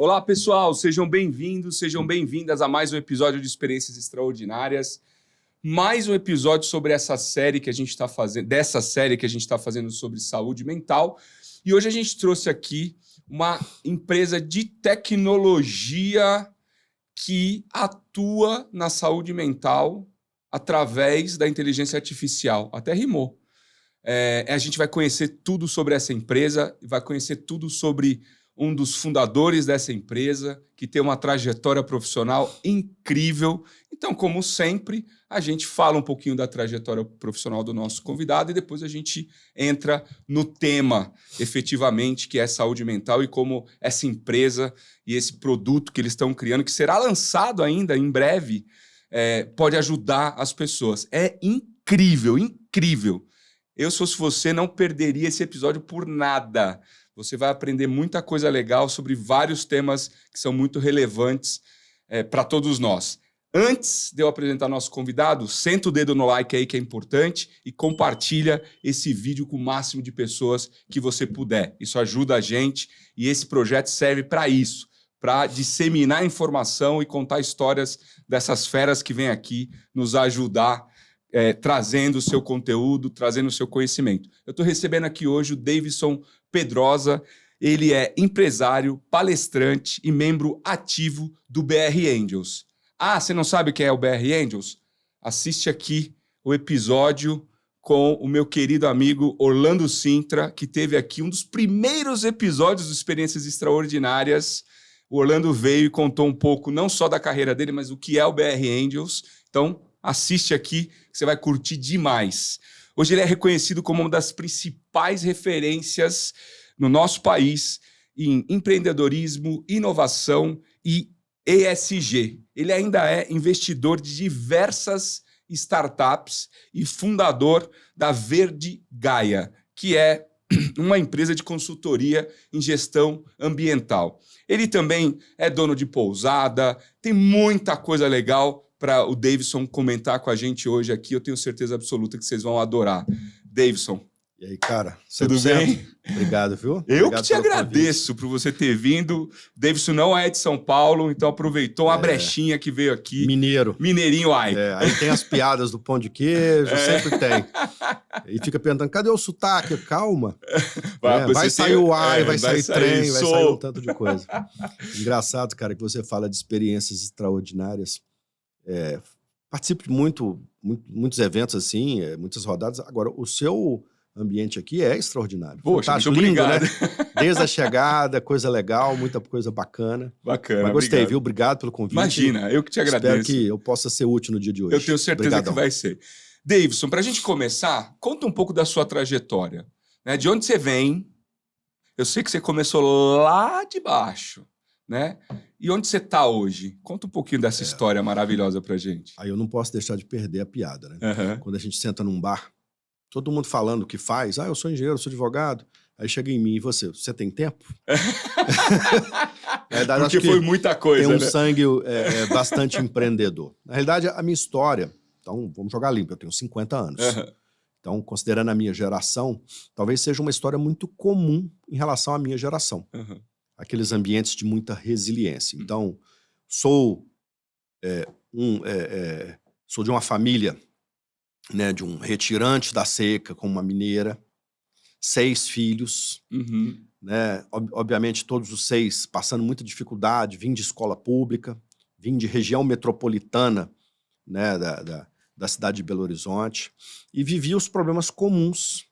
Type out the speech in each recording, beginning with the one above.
Olá, pessoal, sejam bem-vindos, sejam bem-vindas a mais um episódio de Experiências Extraordinárias. Mais um episódio sobre essa série que a gente está fazendo, sobre saúde mental. E hoje a gente trouxe aqui uma empresa de tecnologia que atua na saúde mental através da inteligência artificial. Até rimou. A gente vai conhecer tudo sobre essa empresa, vai conhecer tudo sobre um dos fundadores dessa empresa, que tem uma trajetória profissional incrível. Então, como sempre, a gente fala um pouquinho da trajetória profissional do nosso convidado e depois a gente entra no tema, efetivamente, que é saúde mental e como essa empresa e esse produto que eles estão criando, que será lançado ainda em breve, pode ajudar as pessoas. É incrível, incrível. Eu, se fosse você, não perderia esse episódio por nada. Você vai aprender muita coisa legal sobre vários temas que são muito relevantes para todos nós. Antes de eu apresentar nosso convidado, senta o dedo no like aí que é importante e compartilha esse vídeo com o máximo de pessoas que você puder. Isso ajuda a gente e esse projeto serve para isso, para disseminar informação e contar histórias dessas feras que vêm aqui nos ajudar trazendo o seu conteúdo, trazendo o seu conhecimento. Eu estou recebendo aqui hoje o Davidson Pedrosa. Ele é empresário, palestrante e membro ativo do BR Angels. Ah, você não sabe o que é o BR Angels? Assiste aqui o episódio com o meu querido amigo Orlando Sintra, que teve aqui um dos primeiros episódios de Experiências Extraordinárias. O Orlando veio e contou um pouco, não só da carreira dele, mas o que é o BR Angels. Então, assiste aqui, que você vai curtir demais. Hoje ele é reconhecido como uma das principais referências no nosso país em empreendedorismo, inovação e ESG. Ele ainda é investidor de diversas startups e fundador da Verde Gaia, que é uma empresa de consultoria em gestão ambiental. Ele também é dono de pousada, tem muita coisa legal para o Davidson comentar com a gente hoje aqui. Eu tenho certeza absoluta que vocês vão adorar. Davidson. E aí, cara? Tudo bem? Obrigado, viu? Eu Obrigado que te agradeço por você ter vindo. Davidson não é de São Paulo, então aproveitou uma brechinha que veio aqui. Mineiro. Mineirinho, ai. Aí tem as piadas do pão de queijo, sempre tem. E fica perguntando, cadê o sotaque? Calma. Vai sair o ai, vai sair trem, vai sair um tanto de coisa. Engraçado, cara, que você fala de experiências extraordinárias. Participo de muitos eventos assim, muitas rodadas. Agora, o seu ambiente aqui é extraordinário. Poxa, fantástico, muito lindo, obrigado. Né? Desde a chegada, coisa legal, muita coisa bacana. Bacana, mas gostei, obrigado. Viu? Obrigado pelo convite. Imagina, eu que te agradeço. Espero que eu possa ser útil no dia de hoje. Eu tenho certeza Obrigadão. que vai ser. Davidson, para a gente começar, conta um pouco da sua trajetória. Né? De onde você vem? Eu sei que você começou lá de baixo, né? E onde você está hoje? Conta um pouquinho dessa história maravilhosa pra gente. Aí eu não posso deixar de perder a piada, né? Uhum. Quando a gente senta num bar, todo mundo falando o que faz. Ah, eu sou engenheiro, eu sou advogado. Aí chega em mim e você tem tempo? Na verdade, porque foi muita coisa, tem um né? sangue bastante empreendedor. Na realidade, a minha história... Então, vamos jogar limpo. Eu tenho 50 anos. Uhum. Então, considerando a minha geração, talvez seja uma história muito comum em relação à minha geração. Uhum. Aqueles ambientes de muita resiliência. Então, sou de uma família, né, de um retirante da seca, como uma mineira, 6 filhos, né, obviamente todos os 6 passando muita dificuldade, vim de escola pública, vim de região metropolitana, né, da cidade de Belo Horizonte, e vivi os problemas comuns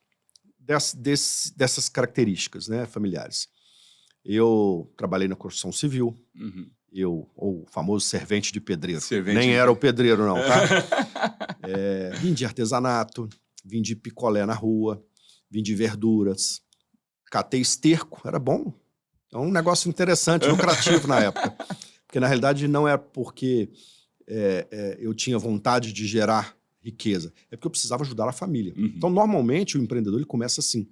dessas características, né, familiares. Eu trabalhei na construção civil, o famoso servente de pedreiro. Nem era o pedreiro, não, tá? Vim de artesanato, vim de picolé na rua, vim de verduras, catei esterco, era bom. É um negócio interessante, lucrativo na época. Porque, na realidade, não é porque eu tinha vontade de gerar riqueza, é porque eu precisava ajudar a família. Então, normalmente, o empreendedor ele começa assim,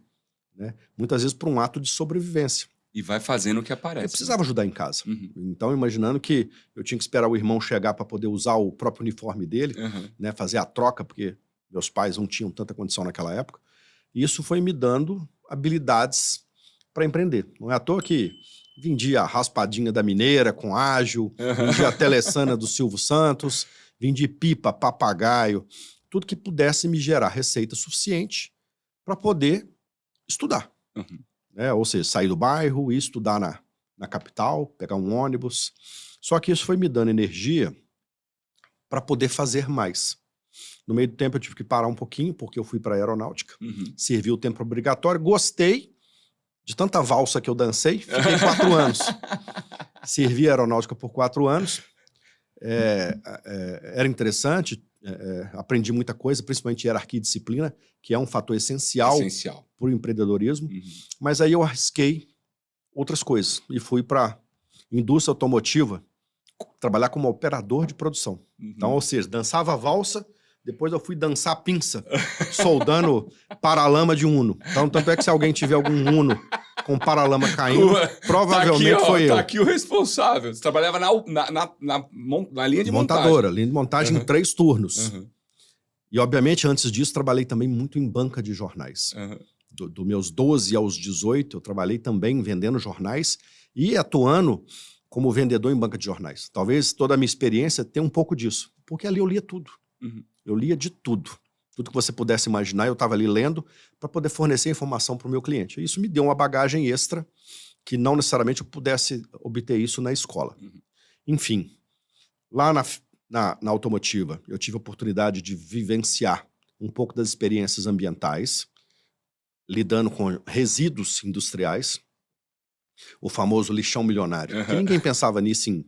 né? Muitas vezes por um ato de sobrevivência. E vai fazendo o que aparece. Eu precisava ajudar em casa. Então, imaginando que eu tinha que esperar o irmão chegar para poder usar o próprio uniforme dele, né, fazer a troca, porque meus pais não tinham tanta condição naquela época. E isso foi me dando habilidades para empreender. Não é à toa que Vendi a raspadinha da Mineira com ágil, vendi a telessana do Silvio Santos, vendi pipa, papagaio, tudo que pudesse me gerar receita suficiente para poder estudar. Né? Ou seja, sair do bairro, ir estudar na capital, pegar um ônibus. Só que isso foi me dando energia para poder fazer mais. No meio do tempo eu tive que parar um pouquinho, porque eu fui para a aeronáutica, servi o tempo obrigatório, gostei de tanta valsa que eu dancei, fiquei 4 anos. Servi a aeronáutica por 4 anos, era interessante, aprendi muita coisa, principalmente hierarquia e disciplina, que é um fator essencial para o empreendedorismo, mas aí eu arrisquei outras coisas e fui para indústria automotiva, trabalhar como operador de produção. Então, ou seja, dançava valsa, depois eu fui dançar pinça, soldando paralama de Uno. Então, tanto é que se alguém tiver algum Uno com paralama caindo, provavelmente tá aqui, foi eu. Tá aqui o responsável. Você trabalhava na linha de montadora, linha de montagem em 3 turnos. E, obviamente, antes disso, trabalhei também muito em banca de jornais. Do meus 12 aos 18, eu trabalhei também vendendo jornais e atuando como vendedor em banca de jornais. Talvez toda a minha experiência tenha um pouco disso, porque ali eu lia tudo. Eu lia de tudo. Tudo que você pudesse imaginar, eu estava ali lendo para poder fornecer informação para o meu cliente. Isso me deu uma bagagem extra que não necessariamente eu pudesse obter isso na escola. Enfim, lá na automotiva, eu tive a oportunidade de vivenciar um pouco das experiências ambientais, lidando com resíduos industriais, o famoso lixão milionário. Que ninguém pensava nisso em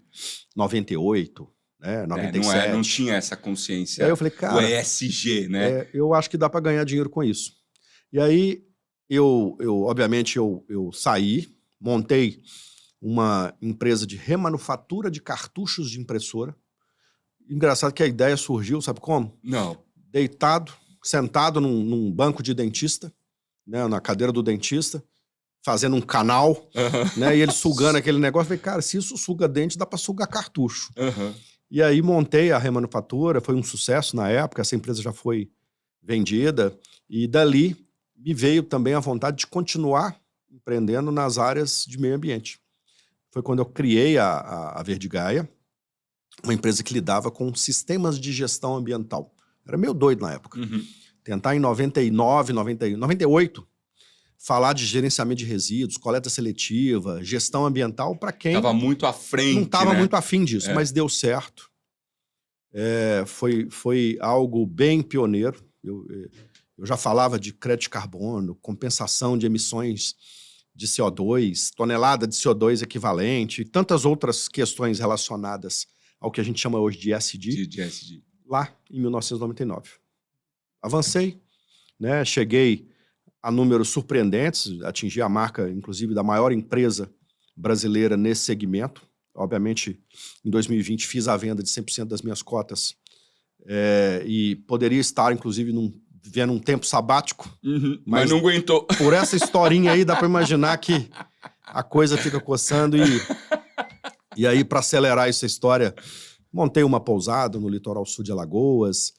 98, né, 97. Não tinha essa consciência. Aí eu falei, cara, o ESG, né? Eu acho que dá para ganhar dinheiro com isso. E aí, obviamente, eu saí, montei uma empresa de remanufatura de cartuchos de impressora. Engraçado que a ideia surgiu, sabe como? Não. Deitado, sentado num banco de dentista, né, na cadeira do dentista, fazendo um canal, né, e ele sugando aquele negócio. Eu falei, cara, se isso suga dente, dá para sugar cartucho. E aí montei a remanufatura, foi um sucesso na época, essa empresa já foi vendida, e dali me veio também a vontade de continuar empreendendo nas áreas de meio ambiente. Foi quando eu criei a Verdigaia, uma empresa que lidava com sistemas de gestão ambiental. Era meio doido na época. Tentar em 98, falar de gerenciamento de resíduos, coleta seletiva, gestão ambiental, para quem... Estava muito à frente, não estava muito afim disso, mas deu certo. Foi algo bem pioneiro. Eu já falava de crédito de carbono, compensação de emissões de CO2, tonelada de CO2 equivalente, e tantas outras questões relacionadas ao que a gente chama hoje de ESG, lá em 1999. Avancei, né? Cheguei a números surpreendentes, atingi a marca, inclusive, da maior empresa brasileira nesse segmento. Obviamente, em 2020, fiz a venda de 100% das minhas cotas e poderia estar, inclusive, vivendo um tempo sabático. Mas não aguentou. Por essa historinha aí, dá para imaginar que a coisa fica coçando. E aí, para acelerar essa história, montei uma pousada no litoral sul de Alagoas,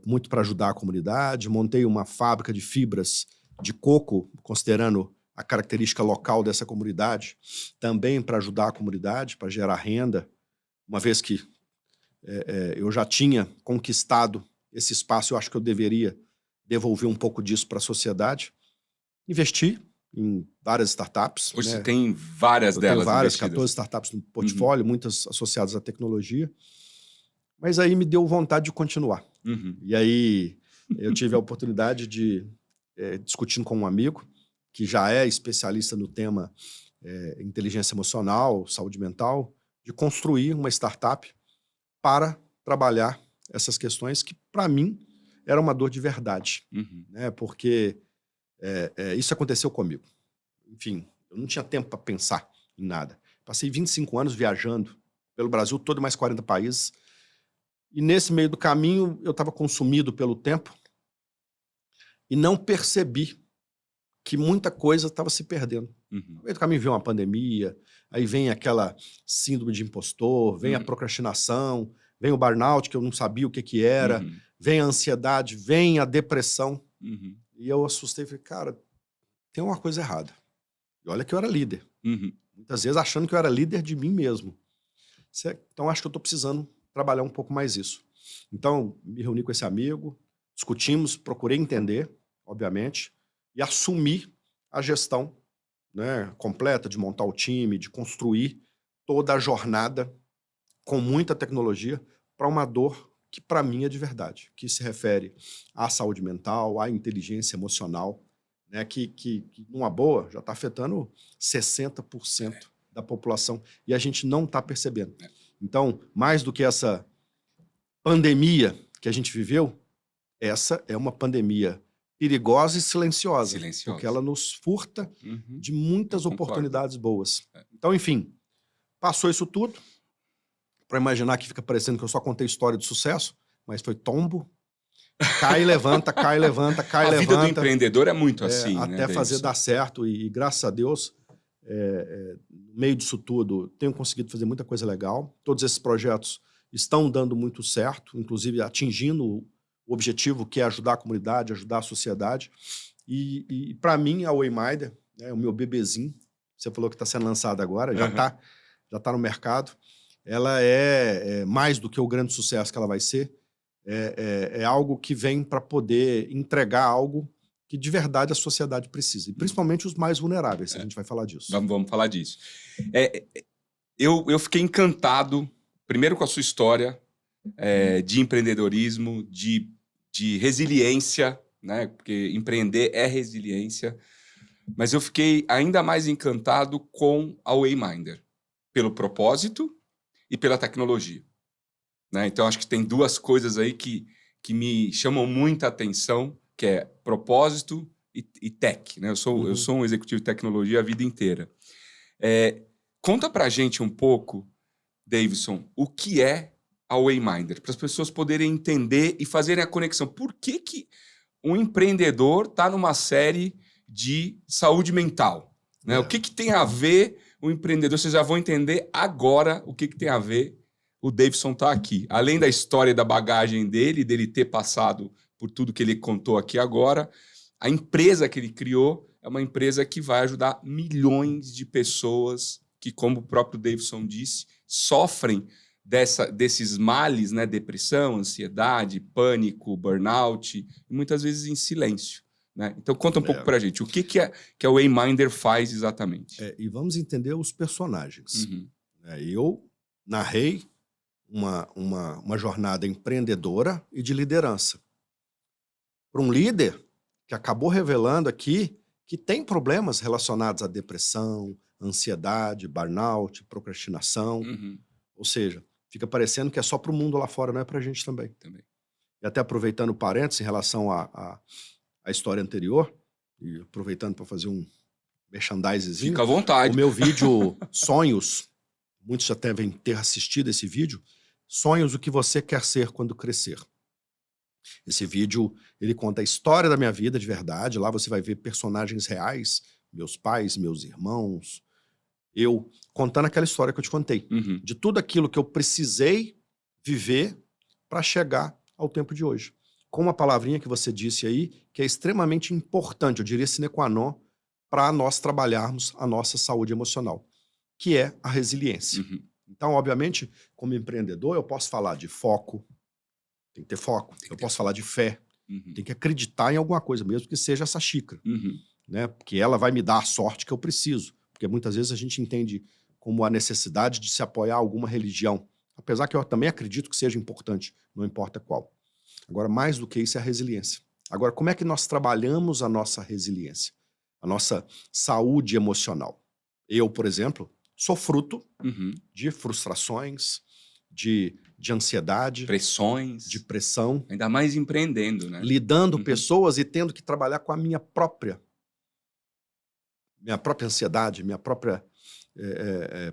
muito para ajudar a comunidade. Montei uma fábrica de fibras de coco, considerando a característica local dessa comunidade, também para ajudar a comunidade, para gerar renda, uma vez que eu já tinha conquistado esse espaço, eu acho que eu deveria devolver um pouco disso para a sociedade. Investi em várias startups. Hoje você tem várias delas tenho várias, investidas. 14 startups no portfólio, muitas associadas à tecnologia. Mas aí me deu vontade de continuar. E aí eu tive a oportunidade de, discutindo com um amigo, que já é especialista no tema inteligência emocional, saúde mental, de construir uma startup para trabalhar essas questões que, para mim, era uma dor de verdade. Né? Porque isso aconteceu comigo. Enfim, eu não tinha tempo para pensar em nada. Passei 25 anos viajando pelo Brasil todo, mais 40 países. E nesse meio do caminho, eu estava consumido pelo tempo e não percebi que muita coisa estava se perdendo. No meio do caminho veio uma pandemia, aí vem aquela síndrome de impostor, vem a procrastinação, vem o burnout, que eu não sabia o que era, vem a ansiedade, vem a depressão. E eu assustei e falei, cara, tem uma coisa errada. E olha que eu era líder. Uhum. Muitas vezes achando que eu era líder de mim mesmo. Então, acho que eu estou precisando trabalhar um pouco mais isso. Então, me reuni com esse amigo, discutimos, procurei entender, obviamente, e assumir a gestão, né, completa de montar o time, de construir toda a jornada com muita tecnologia para uma dor que, para mim, é de verdade, que se refere à saúde mental, à inteligência emocional, né, que numa boa, já está afetando 60% da população e a gente não está percebendo. Então, mais do que essa pandemia que a gente viveu, essa é uma pandemia perigosa e silenciosa. Porque ela nos furta de muitas oportunidades boas. Então, enfim, passou isso tudo. Para imaginar que fica parecendo que eu só contei história de sucesso, mas foi tombo. Cai, levanta, cai, levanta, cai, levanta. A vida do empreendedor é muito assim, até né, fazer dar certo. E graças a Deus, no meio disso tudo, tenho conseguido fazer muita coisa legal. Todos esses projetos estão dando muito certo, inclusive atingindo o objetivo que é ajudar a comunidade, ajudar a sociedade. E para mim, a Wayminder, né, o meu bebezinho, você falou que está sendo lançado agora, já tá no mercado. Ela é mais do que o grande sucesso que ela vai ser. É algo que vem para poder entregar algo que de verdade a sociedade precisa. E principalmente os mais vulneráveis, a gente vai falar disso. Vamos falar disso. Eu fiquei encantado, primeiro com a sua história de empreendedorismo, de resiliência, né? Porque empreender é resiliência. Mas eu fiquei ainda mais encantado com a Wayminder, pelo propósito e pela tecnologia. Né? Então, acho que tem duas coisas aí que me chamam muita atenção, que é propósito e tech. Né? Eu sou um executivo de tecnologia a vida inteira. Conta pra gente um pouco, Davidson, o que é a Wayminder, para as pessoas poderem entender e fazerem a conexão. Por que um empreendedor está numa série de saúde mental? Né? O que tem a ver o empreendedor? Vocês já vão entender agora o que tem a ver o Davidson estar aqui. Além da história e da bagagem dele ter passado por tudo que ele contou aqui agora, a empresa que ele criou é uma empresa que vai ajudar milhões de pessoas que, como o próprio Davidson disse, sofrem desses males, né? Depressão, ansiedade, pânico, burnout, e muitas vezes em silêncio. Né? Então, conta um pouco pra gente. O que a Wayminder faz exatamente? E vamos entender os personagens. Eu narrei uma jornada empreendedora e de liderança. Para um líder que acabou revelando aqui que tem problemas relacionados à depressão, ansiedade, burnout, procrastinação. Ou seja, fica parecendo que é só para o mundo lá fora, não é para a gente também. E até aproveitando o parênteses em relação à história anterior, e aproveitando para fazer um merchandisezinho. Fica à vontade. O meu vídeo Sonhos, muitos já devem ter assistido esse vídeo, Sonhos, o que você quer ser quando crescer. Esse vídeo, ele conta a história da minha vida de verdade. Lá você vai ver personagens reais, meus pais, meus irmãos, eu contando aquela história que eu te contei. De tudo aquilo que eu precisei viver para chegar ao tempo de hoje. Com uma palavrinha que você disse aí, que é extremamente importante, eu diria sine qua non, para nós trabalharmos a nossa saúde emocional, que é a resiliência. Então, obviamente, como empreendedor, eu posso falar de foco, tem que ter foco. Eu posso falar de fé, tem que acreditar em alguma coisa, mesmo que seja essa xícara, né? Porque ela vai me dar a sorte que eu preciso. Porque muitas vezes a gente entende como a necessidade de se apoiar a alguma religião, apesar que eu também acredito que seja importante, não importa qual. Agora, mais do que isso é a resiliência. Agora, como é que nós trabalhamos a nossa resiliência? A nossa saúde emocional? Eu, por exemplo, sou fruto de frustrações, de ansiedade, pressões, de pressão. Ainda mais empreendendo, né? Lidando pessoas e tendo que trabalhar com a minha própria ansiedade, minha própria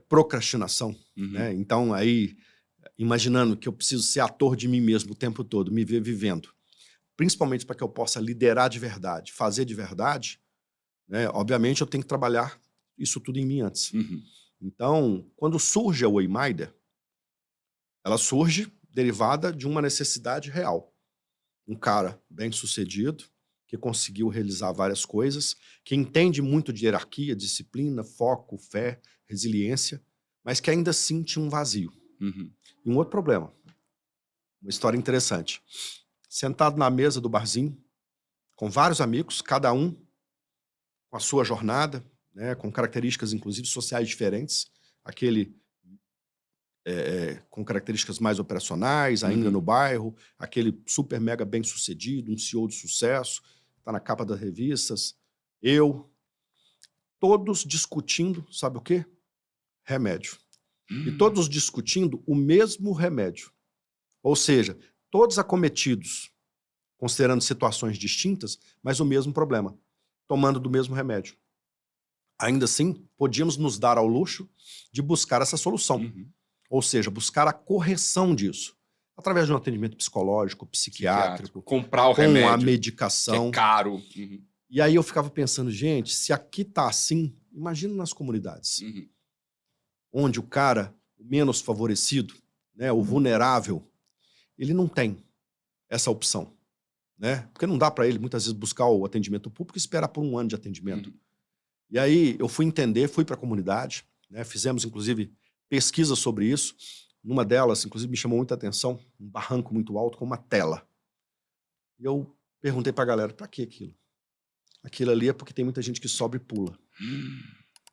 procrastinação. Né? Então, aí, imaginando que eu preciso ser ator de mim mesmo o tempo todo, me ver vivendo, principalmente para que eu possa liderar de verdade, fazer de verdade, né? Obviamente eu tenho que trabalhar isso tudo em mim antes. Então, quando surge a Wayminder, ela surge derivada de uma necessidade real. Um cara bem-sucedido, que conseguiu realizar várias coisas, que entende muito de hierarquia, disciplina, foco, fé, resiliência, mas que ainda assim tinha um vazio. Uhum. E um outro problema, uma história interessante. Sentado na mesa do barzinho, com vários amigos, cada um com a sua jornada, né, com características, inclusive, sociais diferentes. Aquele com características mais operacionais, ainda no bairro, aquele super mega bem-sucedido, um CEO de sucesso, está na capa das revistas, eu, todos discutindo, sabe o quê? Remédio. E todos discutindo o mesmo remédio. Ou seja, todos acometidos, considerando situações distintas, mas o mesmo problema, tomando do mesmo remédio. Ainda assim, podíamos nos dar ao luxo de buscar essa solução. Ou seja, buscar a correção disso. Através de um atendimento psicológico, psiquiátrico, comprar o com remédio, a medicação. que é caro. E aí eu ficava pensando, gente, se aqui tá assim, imagina nas comunidades. Onde o cara, o menos favorecido, né, o vulnerável, ele não tem essa opção. Né? Porque não dá para ele, muitas vezes, buscar o atendimento público e esperar por um ano de atendimento. E aí eu fui entender, fui para a comunidade, né, fizemos, inclusive, pesquisas sobre isso. Numa delas, inclusive, me chamou muita atenção, um barranco muito alto com uma tela. E eu perguntei para a galera, para que aquilo? Aquilo ali é porque tem muita gente que sobe e pula.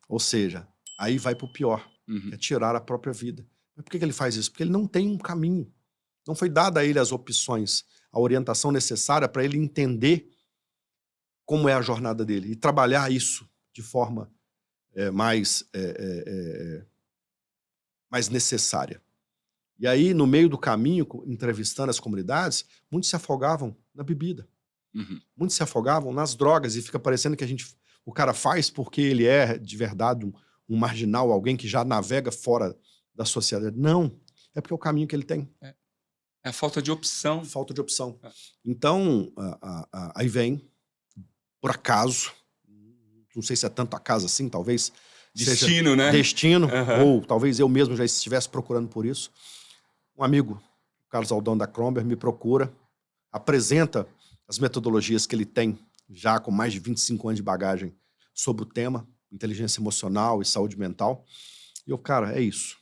Ou seja, aí vai para o pior, que é tirar a própria vida. Mas por que ele faz isso? Porque ele não tem um caminho. Não foi dada a ele as opções, a orientação necessária para ele entender como é a jornada dele e trabalhar isso de forma mais necessária. E aí, no meio do caminho, entrevistando as comunidades, muitos se afogavam na bebida. Muitos se afogavam nas drogas e fica parecendo que o cara faz porque ele é, de verdade, um marginal, alguém que já navega fora da sociedade. Não, é porque é o caminho que ele tem. É a falta de opção. Falta de opção. Então, aí vem, por acaso, não sei se é tanto acaso assim, talvez destino, seja né? Destino, ou talvez eu mesmo já estivesse procurando por isso. Um amigo, Carlos Aldão da Cromber, me procura, apresenta as metodologias que ele tem, já com mais de 25 anos de bagagem, sobre o tema, inteligência emocional e saúde mental. E eu, cara, é isso.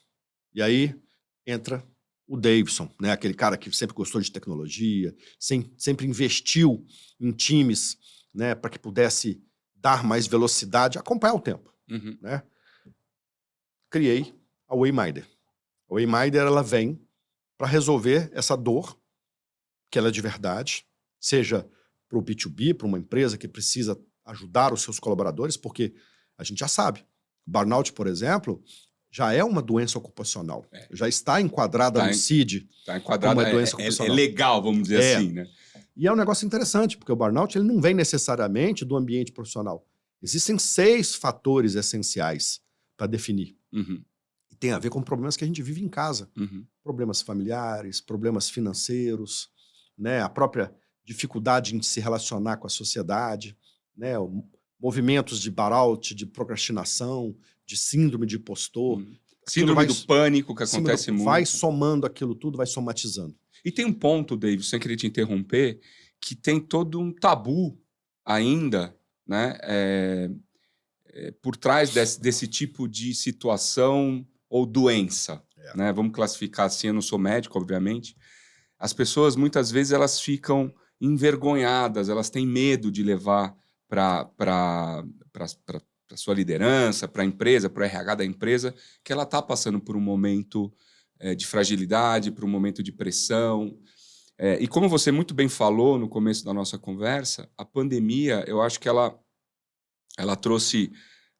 E aí entra o Davidson, né? Aquele cara que sempre gostou de tecnologia, sempre investiu em times, né, para que pudesse dar mais velocidade, acompanhar o tempo. Né? Criei a Wayminder. A Wayminder, ela vem para resolver essa dor, que ela é de verdade, seja para o B2B, para uma empresa que precisa ajudar os seus colaboradores, porque a gente já sabe, burnout, por exemplo, já é uma doença ocupacional, já está enquadrada no CID, está enquadrada como uma doença ocupacional. É legal, vamos dizer assim, né? E é um negócio interessante, porque o burnout ele não vem necessariamente do ambiente profissional. Existem 6 fatores essenciais para definir. E tem a ver com problemas que a gente vive em casa. Problemas familiares, problemas financeiros, né? A própria dificuldade em se relacionar com a sociedade, né? Movimentos de burnout, de procrastinação, de síndrome de impostor. Síndrome do pânico, que acontece muito. Vai somando aquilo tudo, vai somatizando. E tem um ponto, David, sem querer te interromper, que tem todo um tabu ainda, né, por trás desse tipo de situação ou doença. Né? Vamos classificar assim, eu não sou médico, obviamente. As pessoas, muitas vezes, elas ficam envergonhadas, elas têm medo de levar para a sua liderança, para a empresa, para o RH da empresa, que ela está passando por um momento de fragilidade, por um momento de pressão. E como você muito bem falou no começo da nossa conversa, a pandemia, eu acho que ela trouxe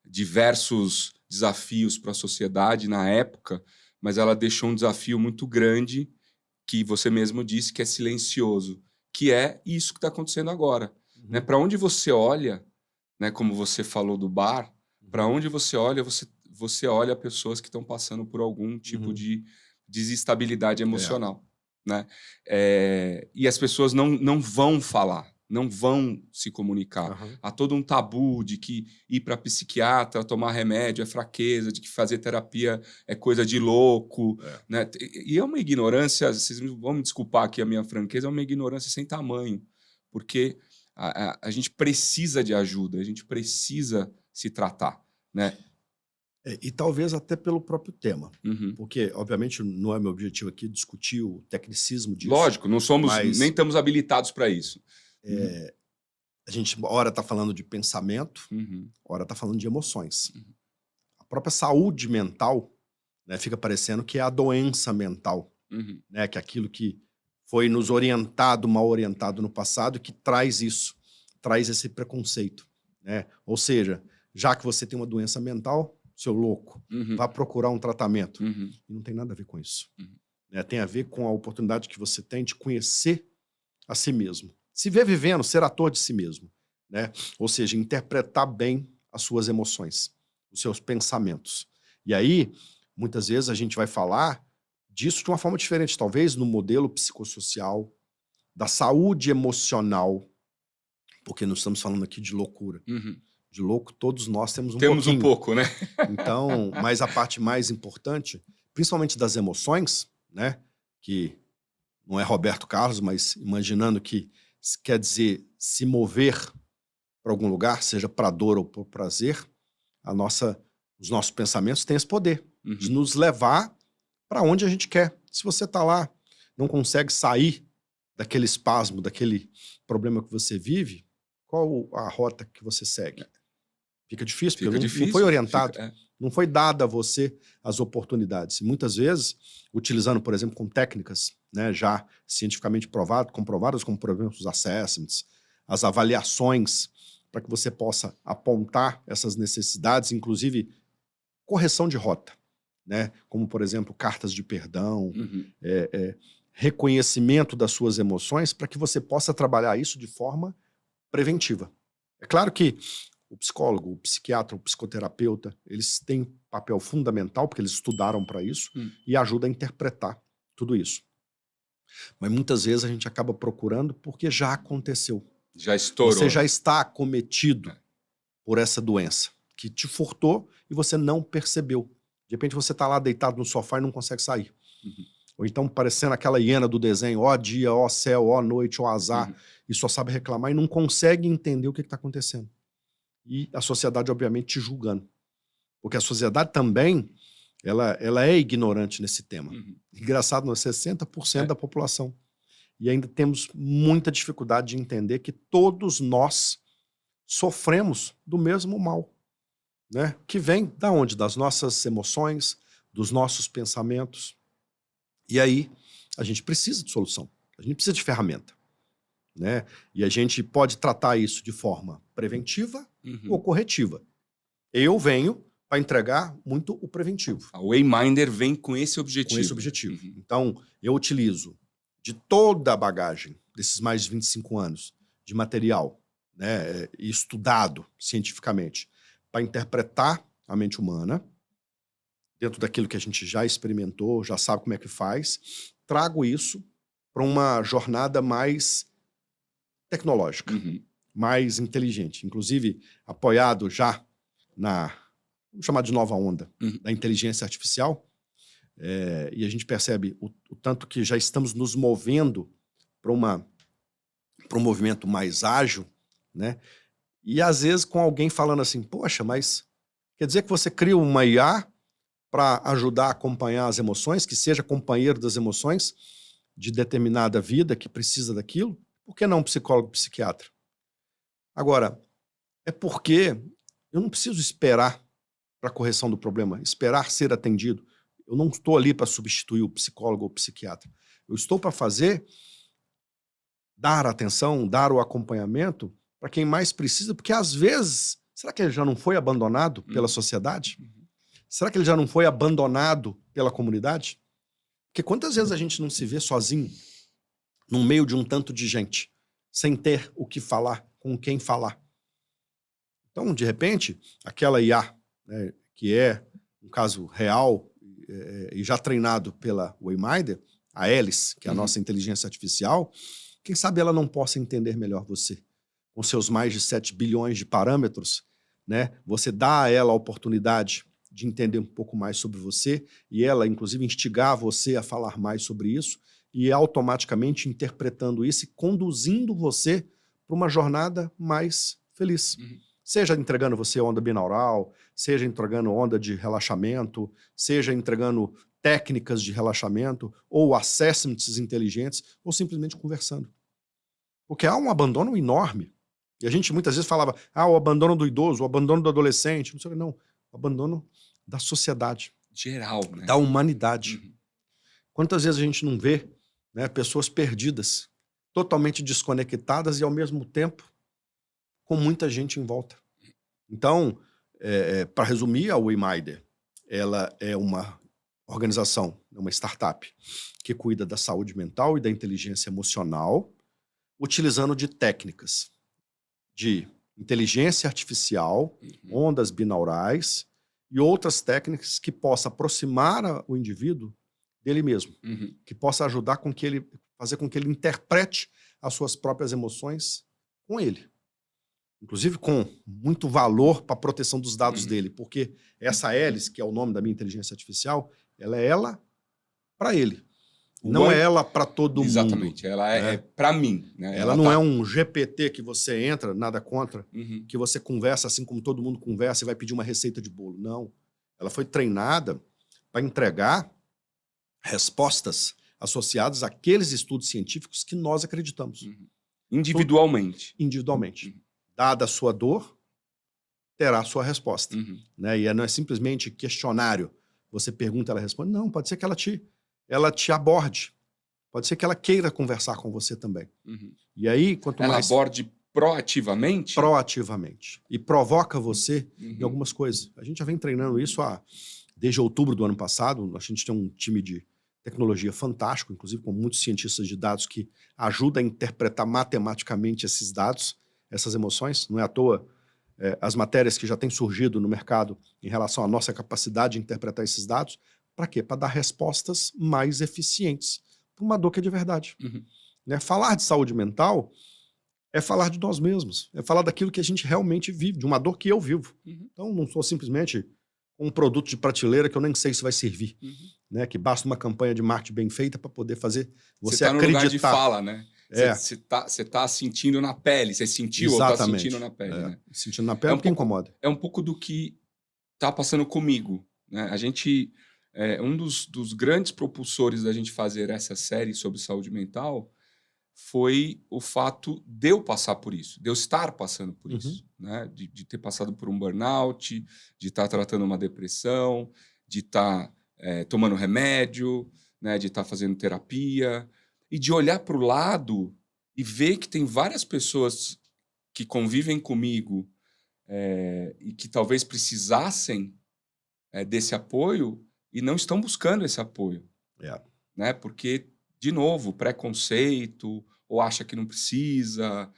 diversos desafios para a sociedade na época, mas ela deixou um desafio muito grande, que você mesmo disse que é silencioso, que é isso que está acontecendo agora. Né? Para onde você olha, né, como você falou do bar, para onde você olha, você olha pessoas que estão passando por algum tipo de desestabilidade emocional. Né? E as pessoas não vão falar, não vão se comunicar. Há todo um tabu de que ir para psiquiatra, tomar remédio é fraqueza, de que fazer terapia é coisa de louco. Né? E é uma ignorância, vocês vão me desculpar aqui a minha franqueza, é uma ignorância sem tamanho, porque A gente precisa de ajuda, a gente precisa se tratar, né? E talvez até pelo próprio tema. Uhum. Porque, obviamente, não é meu objetivo aqui discutir o tecnicismo disso. Lógico, não somos, mas, nem estamos habilitados para isso. A gente, ora está falando de pensamento, Uhum. ora está falando de emoções. Uhum. A própria saúde mental, né, fica parecendo que é a doença mental, uhum. né, que é aquilo que foi nos orientado, mal orientado no passado, que traz isso, traz esse preconceito. Né? Ou seja, já que você tem uma doença mental, seu louco, uhum. vá procurar um tratamento. Uhum. E não tem nada a ver com isso. Uhum. Né? Tem a ver com a oportunidade que você tem de conhecer a si mesmo. Se ver vivendo, ser ator de si mesmo. Né? Ou seja, interpretar bem as suas emoções, os seus pensamentos. E aí, muitas vezes, a gente vai falar disso de uma forma diferente, talvez no modelo psicossocial, da saúde emocional, porque não estamos falando aqui de loucura. Uhum. De louco, todos nós temos Temos pouquinho. um pouco, né? Então, mas a parte mais importante, principalmente das emoções, né, que não é Roberto Carlos, mas imaginando que quer dizer se mover para algum lugar, seja para dor ou para prazer, os nossos pensamentos têm esse poder de nos levar para onde a gente quer. Se você está lá, não consegue sair daquele espasmo, daquele problema que você vive, qual a rota que você segue? Fica difícil, porque não foi orientado, não foi dada a você as oportunidades. E muitas vezes, utilizando, por exemplo, com técnicas, né, já cientificamente comprovadas, como, por exemplo, os assessments, as avaliações, para que você possa apontar essas necessidades, inclusive correção de rota, né, como, por exemplo, cartas de perdão, reconhecimento das suas emoções, para que você possa trabalhar isso de forma preventiva. É claro que o psicólogo, o psiquiatra, o psicoterapeuta, eles têm papel fundamental, porque eles estudaram para isso, e ajudam a interpretar tudo isso. Mas muitas vezes a gente acaba procurando porque já aconteceu. Já estourou. Você já está acometido por essa doença, que te furtou e você não percebeu. De repente você está lá deitado no sofá e não consegue sair. Ou então parecendo aquela hiena do desenho, ó dia, ó céu, ó noite, ó azar, e só sabe reclamar e não consegue entender o que está acontecendo. E a sociedade, obviamente, te julgando. Porque a sociedade também, ela é ignorante nesse tema. Engraçado, nós 60% da população. E ainda temos muita dificuldade de entender que todos nós sofremos do mesmo mal. Né? Que vem da onde? Das nossas emoções, dos nossos pensamentos. E aí, a gente precisa de solução. A gente precisa de ferramenta. Né? E a gente pode tratar isso de forma preventiva ou corretiva. Eu venho para entregar muito o preventivo. A Wayminder vem com esse objetivo. Com esse objetivo. Então, eu utilizo de toda a bagagem desses mais de 25 anos de material, né, estudado cientificamente, para interpretar a mente humana, dentro daquilo que a gente já experimentou, já sabe como é que faz, trago isso para uma jornada mais tecnológica, mais inteligente, inclusive apoiado já na, vamos chamar de nova onda, da inteligência artificial, e a gente percebe o tanto que já estamos nos movendo para um movimento mais ágil, né? E às vezes com alguém falando assim, poxa, mas quer dizer que você cria uma IA para ajudar a acompanhar as emoções, que seja companheiro das emoções de determinada vida que precisa daquilo? Por que não um psicólogo, psiquiatra? Agora, é porque eu não preciso esperar para a correção do problema, esperar ser atendido. Eu não estou ali para substituir o psicólogo ou o psiquiatra. Eu estou para dar atenção, dar o acompanhamento para quem mais precisa, porque às vezes, será que ele já não foi abandonado pela sociedade? Será que ele já não foi abandonado pela comunidade? Porque quantas vezes a gente não se vê sozinho, no meio de um tanto de gente, sem ter o que falar, com quem falar? Então, de repente, aquela IA, né, que é um caso real e já treinado pela Wayminder, a Alice, que é a nossa inteligência artificial, quem sabe ela não possa entender melhor você. Com seus mais de 7 bilhões de parâmetros, né, você dá a ela a oportunidade de entender um pouco mais sobre você e ela, inclusive, instigar você a falar mais sobre isso e automaticamente interpretando isso e conduzindo você para uma jornada mais feliz. Seja entregando você onda binaural, seja entregando onda de relaxamento, seja entregando técnicas de relaxamento, ou assessments inteligentes, ou simplesmente conversando. Porque há um abandono enorme. E a gente muitas vezes falava, o abandono do idoso, o abandono do adolescente, não sei o que, não. O abandono da sociedade. Geral, né? Da humanidade. Quantas vezes a gente não vê, né, pessoas perdidas, totalmente desconectadas e, ao mesmo tempo, com muita gente em volta. Então, para resumir, a WeMinder, ela é uma organização, uma startup, que cuida da saúde mental e da inteligência emocional, utilizando de técnicas de inteligência artificial, ondas binaurais e outras técnicas que possam aproximar o indivíduo dele mesmo, que possa ajudar fazer com que ele interprete as suas próprias emoções com ele. Inclusive com muito valor para a proteção dos dados dele, porque essa hélice, que é o nome da minha inteligência artificial, ela é ela para ele. Não é ela para todo mundo. Exatamente, ela é para mim. Né? Ela não é um GPT que você entra, nada contra, que você conversa assim como todo mundo conversa e vai pedir uma receita de bolo. Não. Ela foi treinada para entregar respostas associadas àqueles estudos científicos que nós acreditamos. Individualmente. Individualmente. Dada a sua dor, terá a sua resposta. Né? E não é simplesmente questionário. Você pergunta, ela responde. Não, pode ser que ela te aborde. Pode ser que ela queira conversar com você também. E aí, quanto ela mais... aborde proativamente? Proativamente. E provoca você em algumas coisas. A gente já vem treinando isso desde outubro do ano passado. A gente tem um time de tecnologia fantástico, inclusive com muitos cientistas de dados que ajudam a interpretar matematicamente esses dados, essas emoções. Não é à toa as matérias que já têm surgido no mercado em relação à nossa capacidade de interpretar esses dados. Para quê? Para dar respostas mais eficientes para uma dor que é de verdade. Né? Falar de saúde mental é falar de nós mesmos, é falar daquilo que a gente realmente vive, de uma dor que eu vivo. Então, não sou simplesmente um produto de prateleira que eu nem sei se vai servir. Né? Que basta uma campanha de marketing bem feita para poder fazer você tá acreditar. No lugar de fala, né? Você tá sentindo na pele, você sentiu ou tá sentindo na pele. Né? Sentindo na pele porque incomoda. É um pouco do que tá passando comigo. Né? A gente... um dos grandes propulsores da gente fazer essa série sobre saúde mental foi o fato de eu passar por isso, de eu estar passando por isso, né? De ter passado por um burnout, de estar tratando uma depressão, de estar tomando remédio, né? De estar fazendo terapia, e de olhar para o lado e ver que tem várias pessoas que convivem comigo e que talvez precisassem desse apoio, e não estão buscando esse apoio. Né? Porque, de novo, preconceito, ou acha que não precisa.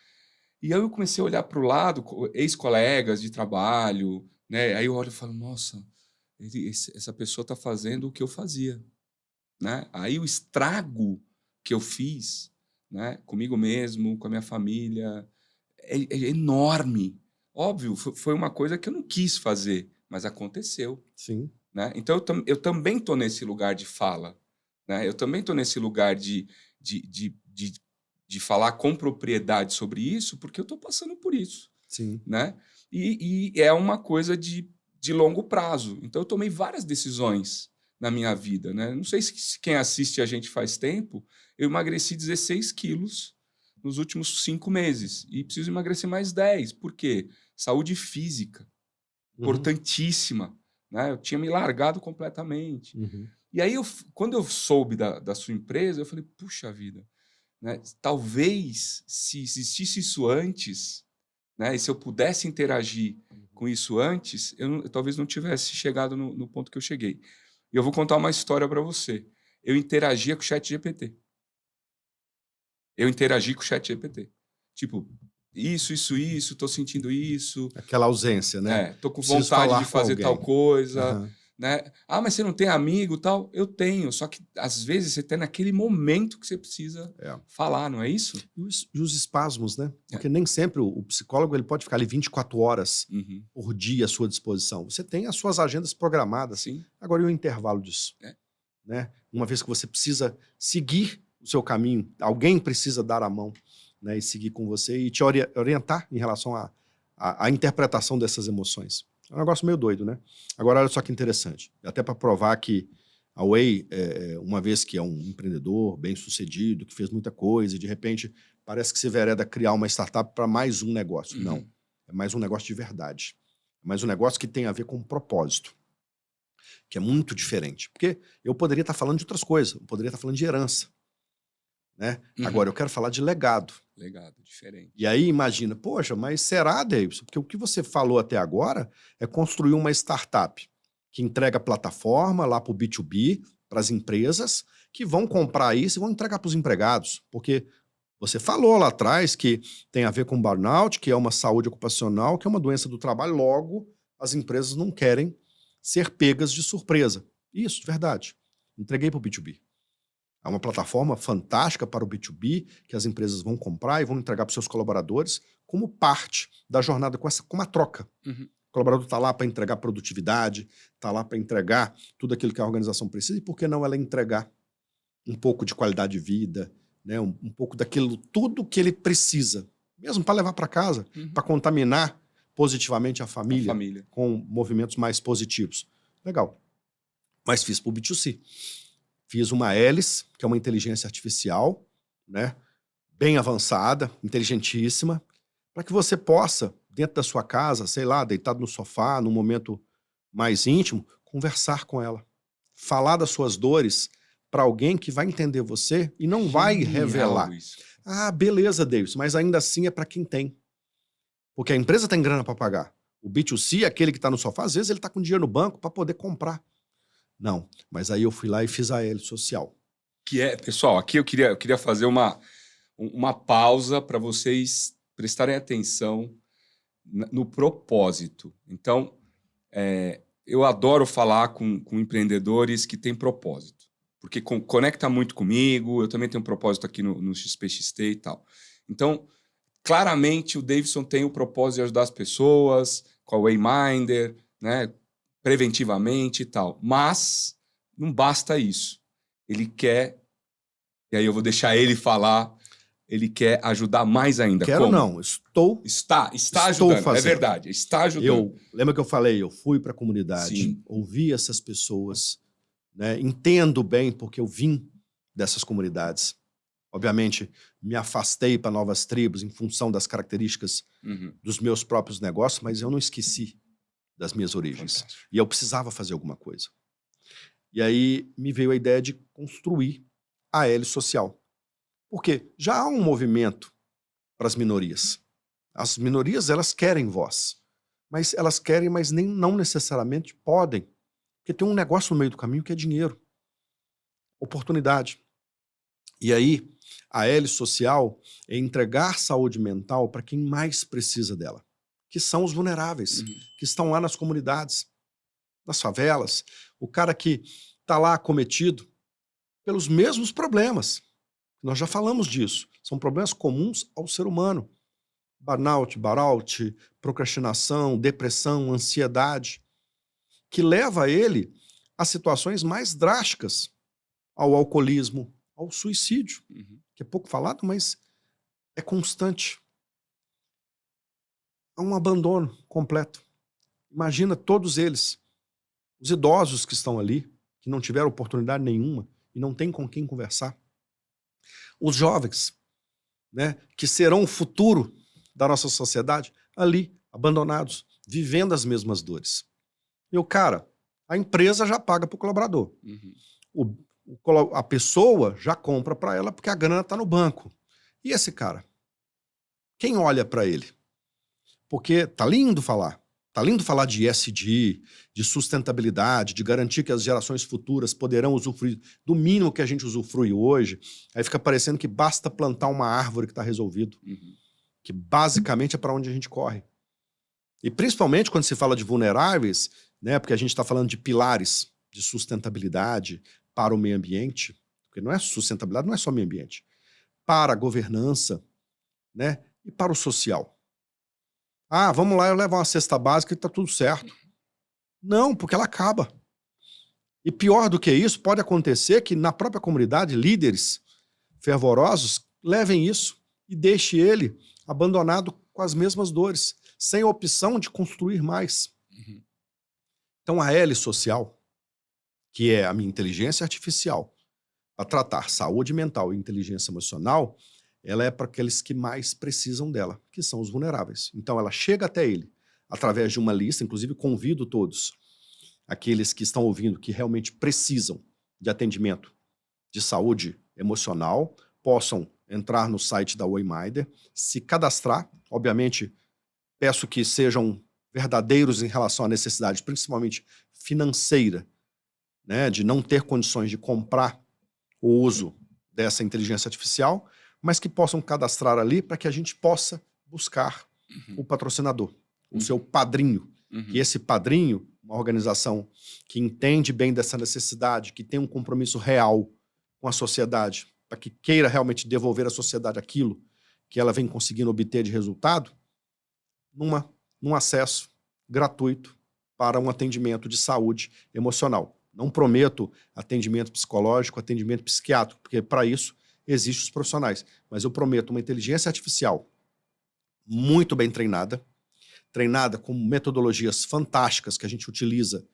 E aí eu comecei a olhar para o lado, ex-colegas de trabalho, né? Aí eu olho e falo, nossa, essa pessoa está fazendo o que eu fazia. Né? Aí o estrago que eu fiz, né? Comigo mesmo, com a minha família, é enorme. Óbvio, foi uma coisa que eu não quis fazer, mas aconteceu. Sim. Né? Então, eu também estou nesse lugar de fala. Né? Eu também estou nesse lugar de falar com propriedade sobre isso, porque eu estou passando por isso. Sim. Né? E é uma coisa de longo prazo. Então, eu tomei várias decisões na minha vida. Né? Não sei se quem assiste a gente faz tempo, eu emagreci 16 quilos nos últimos 5 meses. E preciso emagrecer mais 10. Por quê? Saúde física. Importantíssima. Né? Eu tinha me largado completamente. E aí, quando eu soube da sua empresa, eu falei, puxa vida, né? Talvez, se existisse isso antes, né? E se eu pudesse interagir com isso antes, eu talvez não tivesse chegado no ponto que eu cheguei. E eu vou contar uma história para você. Eu interagia com o ChatGPT. Eu interagi com o ChatGPT. Tipo, isso, tô sentindo isso. Aquela ausência, né? Tô com vontade de fazer tal coisa. Né? Mas você não tem amigo tal? Eu tenho, só que às vezes você tem naquele momento que você precisa falar, não é isso? E os espasmos, né? Porque nem sempre o psicólogo ele pode ficar ali 24 horas por dia à sua disposição. Você tem as suas agendas programadas. Sim. Agora, e o intervalo disso? Né? Uma vez que você precisa seguir o seu caminho, alguém precisa dar a mão. né, e seguir com você e te orientar em relação à interpretação dessas emoções. É um negócio meio doido, né? Agora, olha só que interessante. Até para provar que a Whey, uma vez que é um empreendedor bem-sucedido, que fez muita coisa, e de repente parece que se vereda criar uma startup para mais um negócio. Uhum. Não. É mais um negócio de verdade. É mais um negócio que tem a ver com um propósito, que é muito diferente. Porque eu poderia estar falando de outras coisas, eu poderia estar falando de herança, né? Uhum. Agora, eu quero falar de legado. Legado, diferente. E aí, imagina, poxa, mas será, Davidson? Porque o que você falou até agora é construir uma startup que entrega plataforma lá para o B2B, para as empresas, que vão comprar isso e vão entregar para os empregados. Porque você falou lá atrás que tem a ver com burnout, que é uma saúde ocupacional, que é uma doença do trabalho, logo as empresas não querem ser pegas de surpresa. Isso, verdade. Entreguei para o B2B. É uma plataforma fantástica para o B2B, que as empresas vão comprar e vão entregar para os seus colaboradores como parte da jornada, com uma troca. Uhum. O colaborador está lá para entregar produtividade, está lá para entregar tudo aquilo que a organização precisa, e por que não ela entregar um pouco de qualidade de vida, né? um pouco daquilo, tudo que ele precisa, mesmo para levar para casa, para contaminar positivamente a família com movimentos mais positivos. Legal. Mas fiz para o B2C. Fiz uma Hélice, que é uma inteligência artificial, né? Bem avançada, inteligentíssima, para que você possa, dentro da sua casa, sei lá, deitado no sofá, num momento mais íntimo, conversar com ela. Falar das suas dores para alguém que vai entender você e não vai revelar. Isso. Ah, beleza, Davis, mas ainda assim é para quem tem. Porque a empresa tem grana para pagar. O B2C, aquele que está no sofá, às vezes ele está com dinheiro no banco para poder comprar. Não, mas aí eu fui lá e fiz a Hélice social. Pessoal, aqui eu queria fazer uma pausa para vocês prestarem atenção no propósito. Então, eu adoro falar com empreendedores que têm propósito, porque conecta muito comigo, eu também tenho um propósito aqui no XPXT e tal. Então, claramente, o Davidson tem o propósito de ajudar as pessoas, com a Wayminder, né, preventivamente e tal. Mas não basta isso. Ele quer, e aí eu vou deixar ele falar, ele quer ajudar mais ainda. Quero Como? não, Está ajudando, fazendo. é verdade, está ajudando. Lembra que eu falei, eu fui para a comunidade, Sim. ouvi essas pessoas, né, entendo bem porque eu vim dessas comunidades. Obviamente, me afastei para novas tribos em função das características dos meus próprios negócios, mas eu não esqueci das minhas origens. Fantástico. E eu precisava fazer alguma coisa. E aí me veio a ideia de construir a Hélice social. Porque já há um movimento para as minorias. As minorias, elas querem voz. Mas elas querem, mas não necessariamente podem. Porque tem um negócio no meio do caminho que é dinheiro. Oportunidade. E aí, a Hélice social é entregar saúde mental para quem mais precisa dela, que são os vulneráveis, que estão lá nas comunidades, nas favelas, o cara que está lá acometido pelos mesmos problemas. Nós já falamos disso. São problemas comuns ao ser humano. Burnout, procrastinação, depressão, ansiedade, que leva ele a situações mais drásticas, ao alcoolismo, ao suicídio, que é pouco falado, mas é constante. Há um abandono completo. Imagina todos eles, os idosos que estão ali, que não tiveram oportunidade nenhuma e não têm com quem conversar. Os jovens, né, que serão o futuro da nossa sociedade, ali, abandonados, vivendo as mesmas dores. E o cara, a empresa já paga para o colaborador. A pessoa já compra para ela porque a grana está no banco. E esse cara? Quem olha para ele? Porque tá lindo falar. Tá lindo falar de ESG, de sustentabilidade, de garantir que as gerações futuras poderão usufruir do mínimo que a gente usufrui hoje. Aí fica parecendo que basta plantar uma árvore que está resolvido. Que basicamente é para onde a gente corre. E principalmente quando se fala de vulneráveis, né, porque a gente está falando de pilares de sustentabilidade para o meio ambiente, porque não é sustentabilidade, não é só meio ambiente, para a governança, né, e para o social. Ah, vamos lá, eu levo uma cesta básica e está tudo certo. Não, porque ela acaba. E pior do que isso, pode acontecer que na própria comunidade, líderes fervorosos levem isso e deixe ele abandonado com as mesmas dores, sem opção de construir mais. Uhum. Então a L social, que é a minha inteligência artificial, para tratar saúde mental e inteligência emocional, ela é para aqueles que mais precisam dela, que são os vulneráveis. Então ela chega até ele através de uma lista, inclusive convido todos, aqueles que estão ouvindo, que realmente precisam de atendimento de saúde emocional, possam entrar no site da Wayminder, se cadastrar. Obviamente, peço que sejam verdadeiros em relação à necessidade, principalmente financeira, né, de não ter condições de comprar o uso dessa inteligência artificial, mas que possam cadastrar ali para que a gente possa buscar o patrocinador, o seu padrinho. Que esse padrinho, uma organização que entende bem dessa necessidade, que tem um compromisso real com a sociedade, para que queira realmente devolver à sociedade aquilo que ela vem conseguindo obter de resultado, num acesso gratuito para um atendimento de saúde emocional. Não prometo atendimento psicológico, atendimento psiquiátrico, porque para isso existem os profissionais. Mas eu prometo uma inteligência artificial muito bem treinada com metodologias fantásticas que a gente utiliza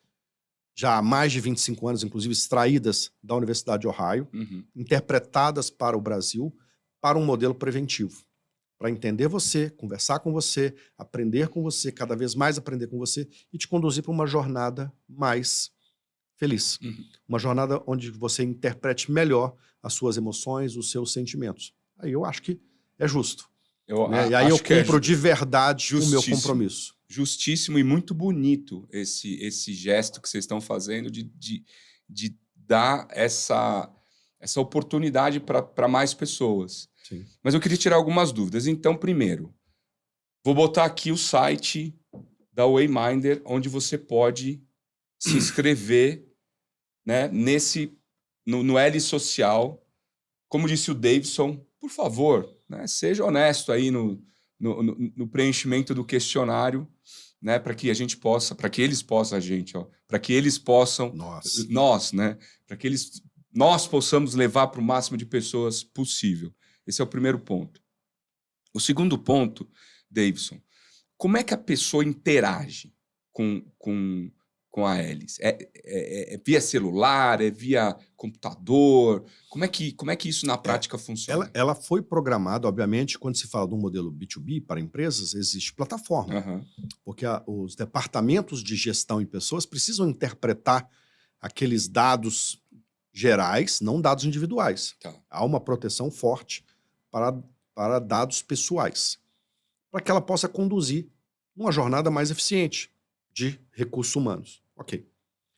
já há mais de 25 anos, inclusive extraídas da Universidade de Ohio, interpretadas para o Brasil, para um modelo preventivo. Para entender você, conversar com você, aprender com você, cada vez mais aprender com você e te conduzir para uma jornada mais feliz. Uma jornada onde você interprete melhor as suas emoções, os seus sentimentos. Aí eu acho que é justo. E aí eu cumpro de verdade o meu compromisso. Justíssimo e muito bonito esse gesto que vocês estão fazendo de dar essa oportunidade para mais pessoas. Sim. Mas eu queria tirar algumas dúvidas. Então, primeiro, vou botar aqui o site da Wayminder, onde você pode se inscrever, né, no L Social. Como disse o Davidson, por favor, né, seja honesto aí no preenchimento do questionário, né, para que a gente possa, para que eles possam, para que eles possam, nós, né, para que nós possamos levar para o máximo de pessoas possível. Esse é o primeiro ponto. O segundo ponto, Davidson, como é que a pessoa interage com a Hélice? É via celular? É via computador? Como é que isso na prática funciona? Ela foi programada, obviamente, quando se fala de um modelo B2B para empresas, existe plataforma. Porque os departamentos de gestão em pessoas precisam interpretar aqueles dados gerais, não dados individuais. Tá. Há uma proteção forte para dados pessoais, para que ela possa conduzir uma jornada mais eficiente de recursos humanos. Ok.